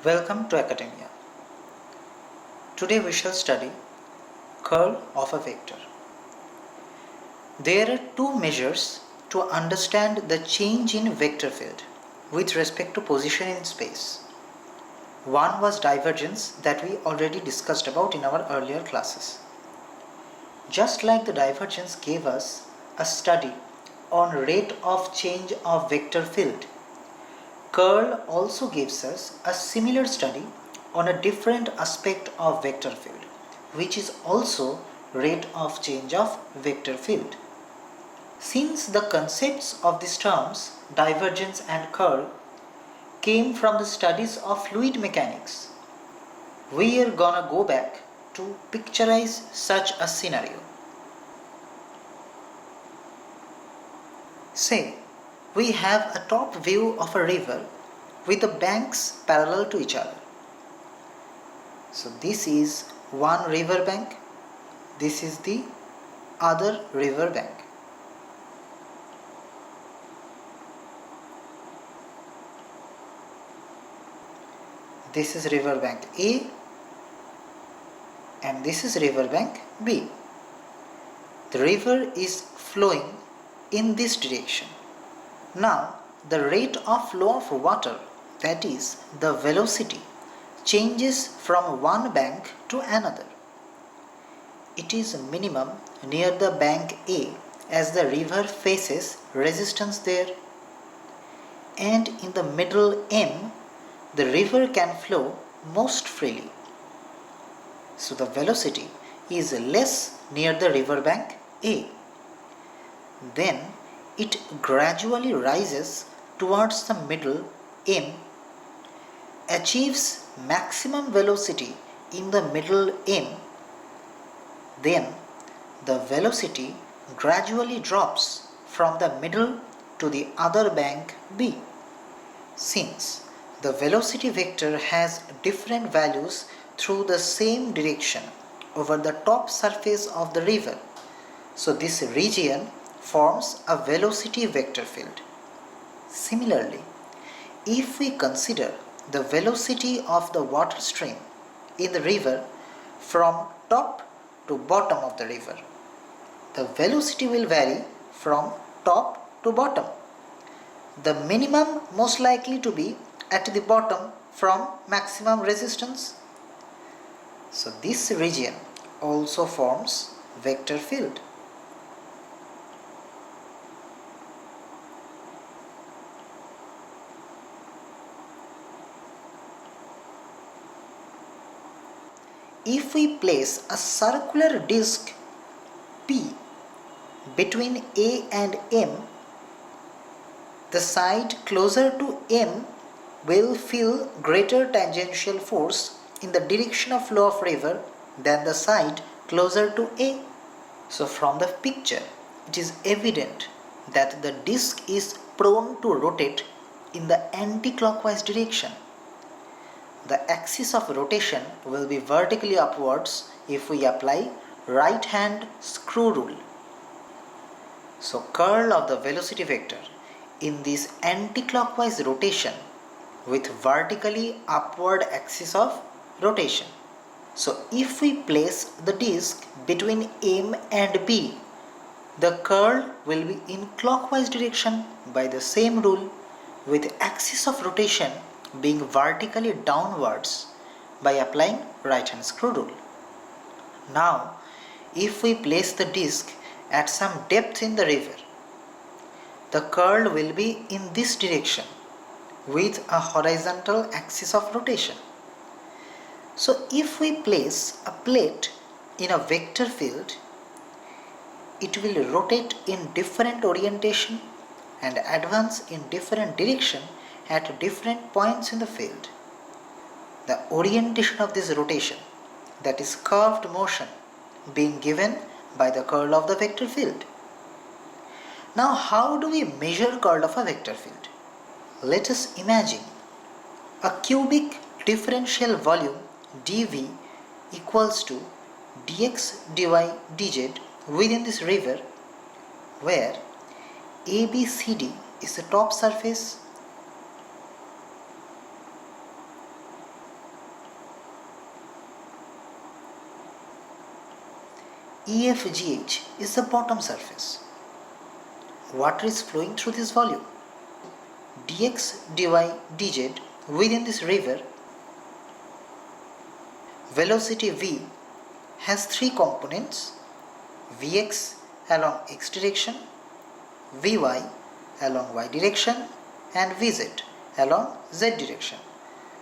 Welcome to Academia. Today we shall study curl of a vector. There are two measures to understand the change in vector field with respect to position in space. One was divergence that we already discussed about in our earlier classes. Just like the divergence gave us a study on rate of change of vector field, curl also gives us a similar study on a different aspect of vector field, which is also rate of change of vector field. Since the concepts of these terms, divergence and curl, came from the studies of fluid mechanics, we are gonna go back to picturize such a scenario. Say, we have a top view of a river with the banks parallel to each other. So this is one river bank, this is the other river bank. This is river bank A and this is river bank B. The river is flowing in this direction. Now the rate of flow of water, that is the velocity, changes from one bank to another. It is minimum near the bank A as the river faces resistance there, and in the middle M the river can flow most freely. So the velocity is less near the river bank A. Then it gradually rises towards the middle M, achieves maximum velocity in the middle M, then the velocity gradually drops from the middle to the other bank B. Since the velocity vector has different values through the same direction over the top surface of the river, so this region forms a velocity vector field. Similarly, if we consider the velocity of the water stream in the river from top to bottom of the river, the velocity will vary from top to bottom. The minimum most likely to be at the bottom from maximum resistance. So this region also forms vector field. If we place a circular disc P between A and M, the side closer to M will feel greater tangential force in the direction of flow of river than the side closer to A. So from the picture, it is evident that the disc is prone to rotate in the anti-clockwise direction. The axis of rotation will be vertically upwards if we apply right hand screw rule. So curl of the velocity vector in this anti-clockwise rotation with vertically upward axis of rotation. So if we place the disc between M and B, the curl will be in clockwise direction by the same rule, with axis of rotation being vertically downwards by applying right hand screw rule. Now if we place the disc at some depth in the river, the curl will be in this direction with a horizontal axis of rotation. So if we place a plate in a vector field, it will rotate in different orientation and advance in different direction at different points in the field. The orientation of this rotation, that is curved motion, being given by the curl of the vector field. Now how do we measure curl of a vector field? Let us imagine a cubic differential volume dV equals to dx dy dz within this river, where ABCD is the top surface, EFGH is the bottom surface. Water is flowing through this volume. dx, dy, dz within this river. Velocity v has three components: Vx along x direction, Vy along y direction, and Vz along z direction.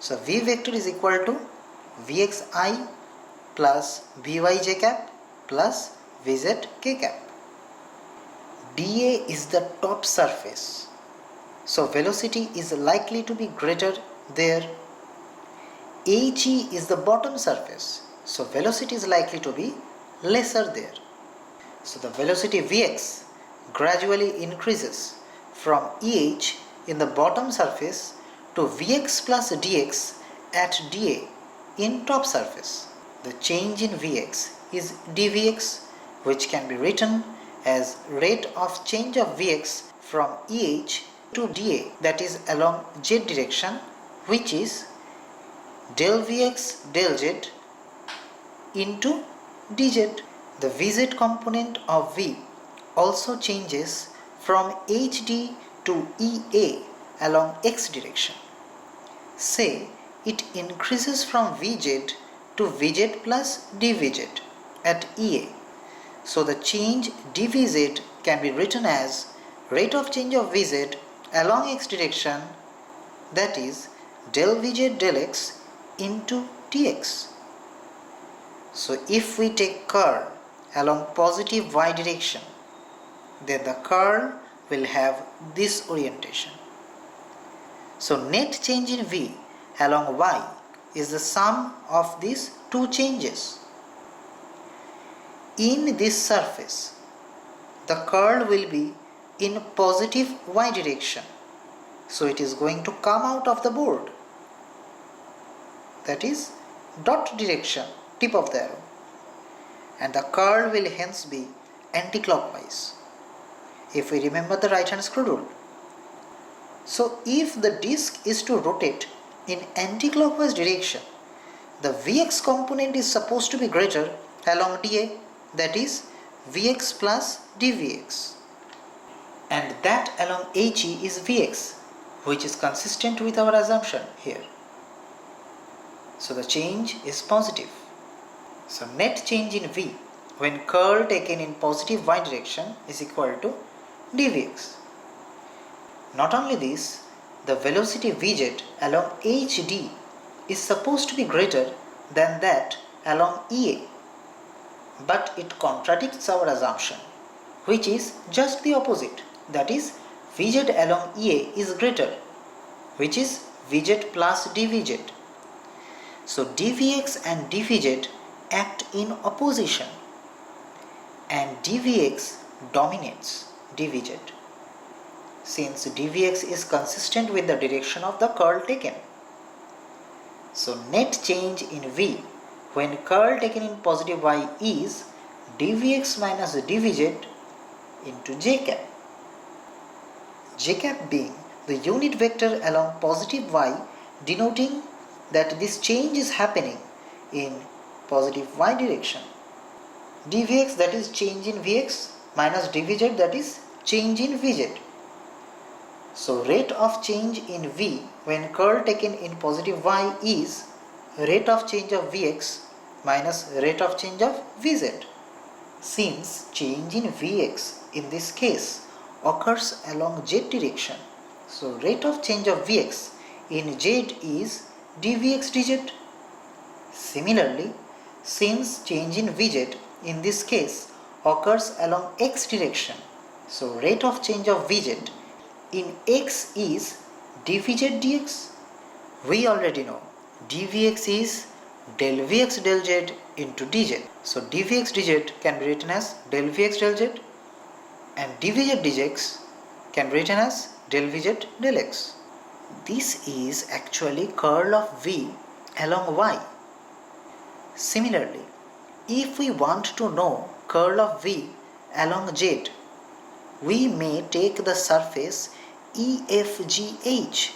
So V vector is equal to Vxi plus Vyj cap plus Vz k cap. dA is the top surface, so velocity is likely to be greater there. HE is the bottom surface, so velocity is likely to be lesser there. So the velocity Vx gradually increases from EH in the bottom surface to Vx plus dx at dA in top surface. The change in Vx is dVx, which can be written as rate of change of Vx from EH to dA, that is along z direction, which is del Vx del z into dz. The Vz component of V also changes from HD to EA along x direction. Say it increases from Vz to Vz plus dVz at EA. So the change dVz can be written as rate of change of Vz along x direction, that is del Vz del x into dx. So if we take curl along positive y direction, then the curl will have this orientation. So net change in V along y is the sum of these two changes. In this surface, the curl will be in positive y direction, so it is going to come out of the board, that is dot direction, tip of the arrow, and the curl will hence be anti-clockwise, if we remember the right hand screw rule. So if the disk is to rotate in anti-clockwise direction, the Vx component is supposed to be greater along dA, that is Vx plus dVx, and that along HE is Vx, which is consistent with our assumption here. So the change is positive. So net change in V when curl taken in positive y direction is equal to dVx. Not only this, the velocity Vz along HD is supposed to be greater than that along EA, but it contradicts our assumption, which is just the opposite, that is Vz along EA is greater, which is Vz plus dVz. So dVx and dVz act in opposition, and dVx dominates dVz, since dVx is consistent with the direction of the curl taken. So net change in V when curl taken in positive y is dVx minus dVz into j cap. J cap being the unit vector along positive y, denoting that this change is happening in positive y direction. dVx, that is change in Vx, minus dVz, that is change in Vz. So rate of change in V when curl taken in positive y is rate of change of Vx minus rate of change of Vz. Since change in Vx in this case occurs along z direction, so rate of change of Vx in z is dVx dz. Similarly, since change in Vz in this case occurs along x direction, so rate of change of Vz in x is dVz dx. We already know dVx is del Vx del z into dz. So dVx dz can be written as del Vx del z, and dVz dx can be written as del Vz del x. This is actually curl of V along y. Similarly, if we want to know curl of V along z, we may take the surface EFGH.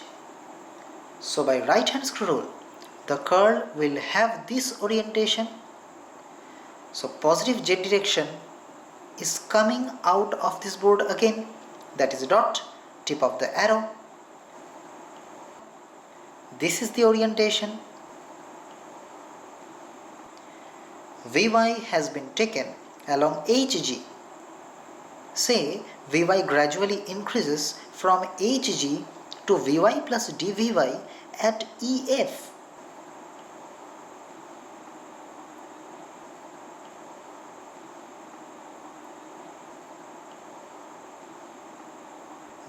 So by right hand screw rule, the curl will have this orientation. So positive z direction is coming out of this board again, that is dot, tip of the arrow. This is the orientation. Vy has been taken along Hg. Say Vy gradually increases from Hg to Vy plus dVy at EF.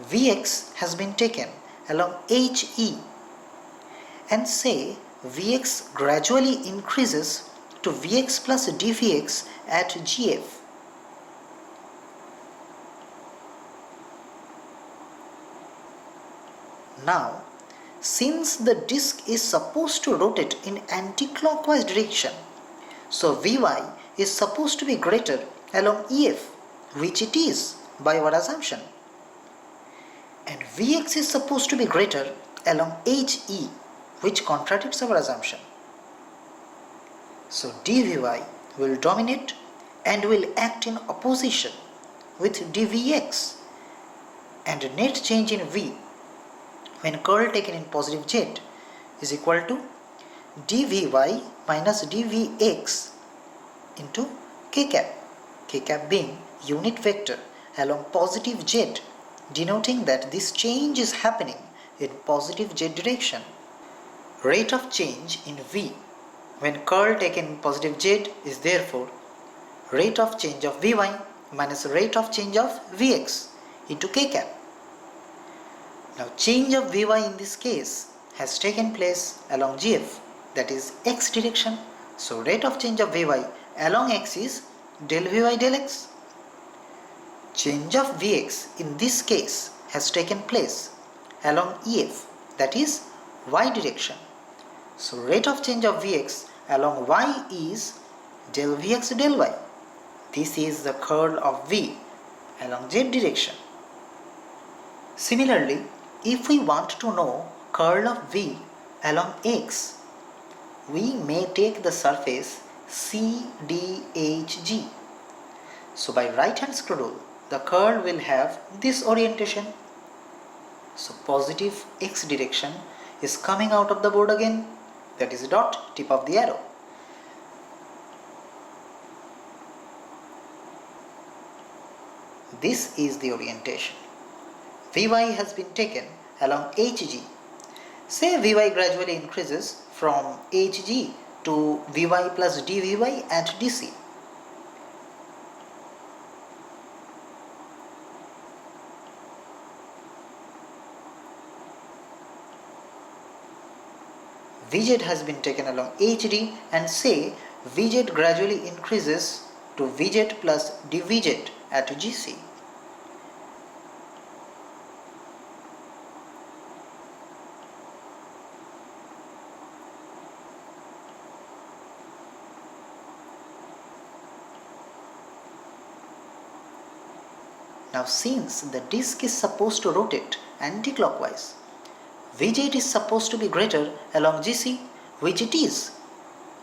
Vx has been taken along HE, and say Vx gradually increases to Vx plus dVx at GF. Now, since the disk is supposed to rotate in anti-clockwise direction, so Vy is supposed to be greater along EF, which it is by our assumption, and Vx is supposed to be greater along HE, which contradicts our assumption. So dVy will dominate and will act in opposition with dVx, and net change in V when curl taken in positive z is equal to dVy minus dVx into k cap being unit vector along positive z, denoting that this change is happening in positive z direction. Rate of change in V when curl taken in positive z is therefore rate of change of Vy minus rate of change of Vx into k cap. Now change of Vy in this case has taken place along GF, that is x direction, so rate of change of Vy along x is del Vy del x. Change of Vx in this case has taken place along EF, that is y direction, so rate of change of Vx along y is del Vx del y. This is the curl of V along z direction. Similarly, if we want to know curl of V along x, we may take the surface CDHG. So by right hand screw rule, the curl will have this orientation. So positive x direction is coming out of the board again, that is dot, tip of the arrow. This is the orientation. Vy has been taken along Hg. Say Vy gradually increases from Hg to Vy plus dVy at DC. Vz has been taken along Hd, and say Vz gradually increases to Vz plus dVz at Gc. Now since the disk is supposed to rotate anti-clockwise, Vz is supposed to be greater along Gc, which it is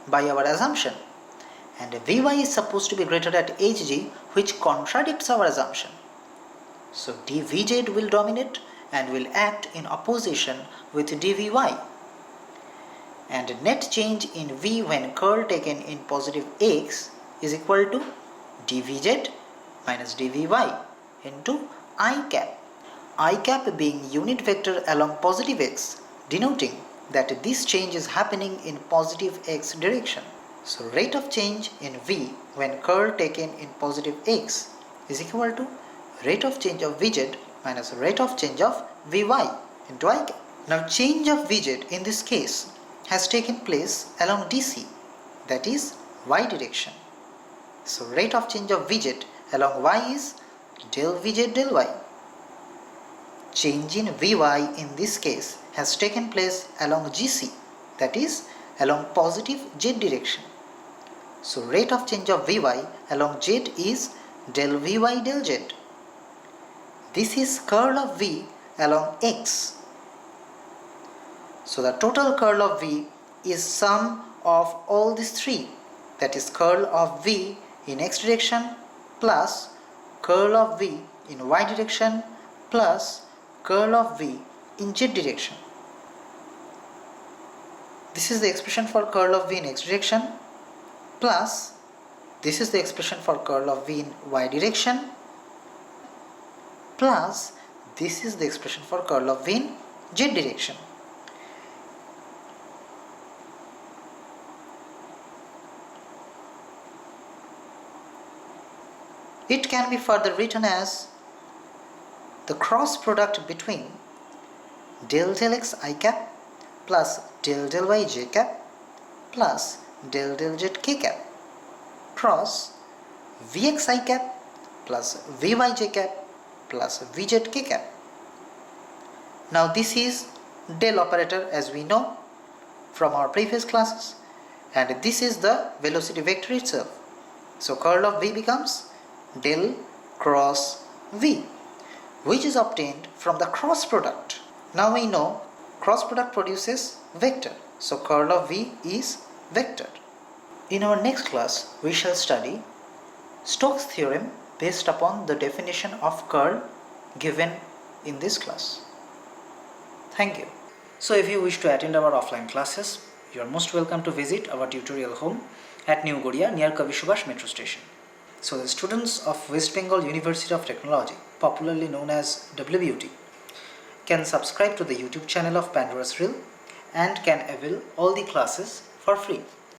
by our assumption, and Vy is supposed to be greater at Hg, which contradicts our assumption. So dVz will dominate and will act in opposition with dVy, and net change in V when curl taken in positive x is equal to dVz minus dVy into I cap being unit vector along positive x, denoting that this change is happening in positive x direction. So rate of change in V when curl taken in positive x is equal to rate of change of Vz minus rate of change of Vy into I cap. Now change of Vz in this case has taken place along DC, that is y direction. So rate of change of Vz along y is del Vz del y. Change in Vy in this case has taken place along Gc, that is along positive z direction. So rate of change of Vy along z is del Vy del z. This is curl of V along x. So the total curl of V is sum of all these three, that is curl of V in x direction plus curl of V in y direction plus curl of V in z direction. This is the expression for curl of V in x direction plus this is the expression for curl of V in y direction plus this is the expression for curl of V in z direction. It can be further written as the cross product between del del x I cap plus del del y j cap plus del del z k cap cross vx I cap plus vy j cap plus vz k cap. Now this is del operator as we know from our previous classes, and this is the velocity vector itself. So curl of V becomes del cross V, which is obtained from the cross product. Now we know cross product produces vector, so curl of V is vector. In our next class we shall study Stokes' theorem based upon the definition of curl given in this class. Thank you. So if you wish to attend our offline classes, you are most welcome to visit our tutorial home at New Goria near Kavi Subhash metro station. So the students of West Bengal University of Technology, popularly known as WBUT, can subscribe to the YouTube channel of Pandora's Reel and can avail all the classes for free.